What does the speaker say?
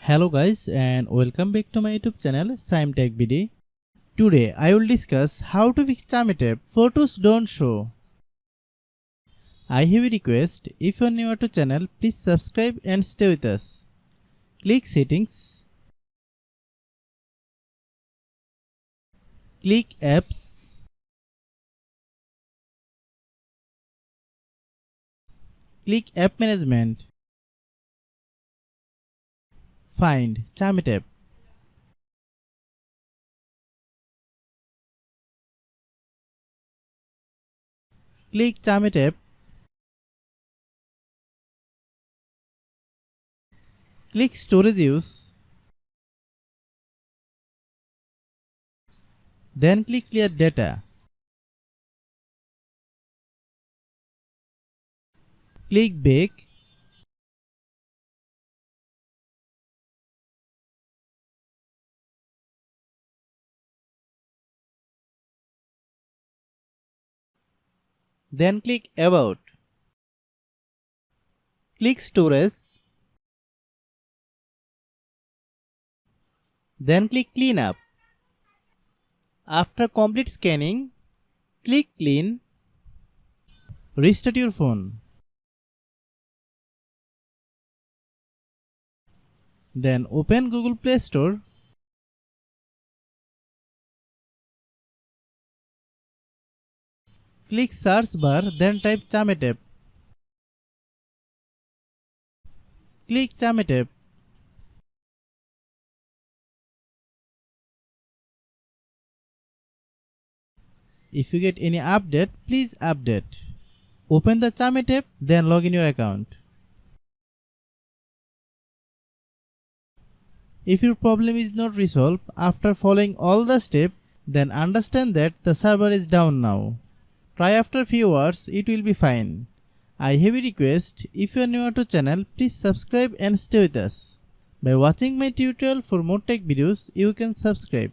Hello guys and welcome back to my YouTube channel Shaem Tech BD. Today I will discuss how to fix Chamet app photos don't show. I have a request, if you are new to channel please subscribe and stay with us. Click settings. Click apps. Click app management. Find Chamet app. Click Chamet app. Click storage use. Then click clear data. Click back. Then click about. Click storage. Then click clean up. After complete scanning, click clean. Restart your phone. Then open Google Play Store. Click search bar, then type Chamet app. Click Chamet app. If you get any update, please update. Open the Chamet app, then log in your account. If your problem is not resolved after following all the steps, then understand that the server is down now. Try after few hours, it will be fine. I have a request, if you are new to channel, please subscribe and stay with us. By watching my tutorial for more tech videos, you can subscribe.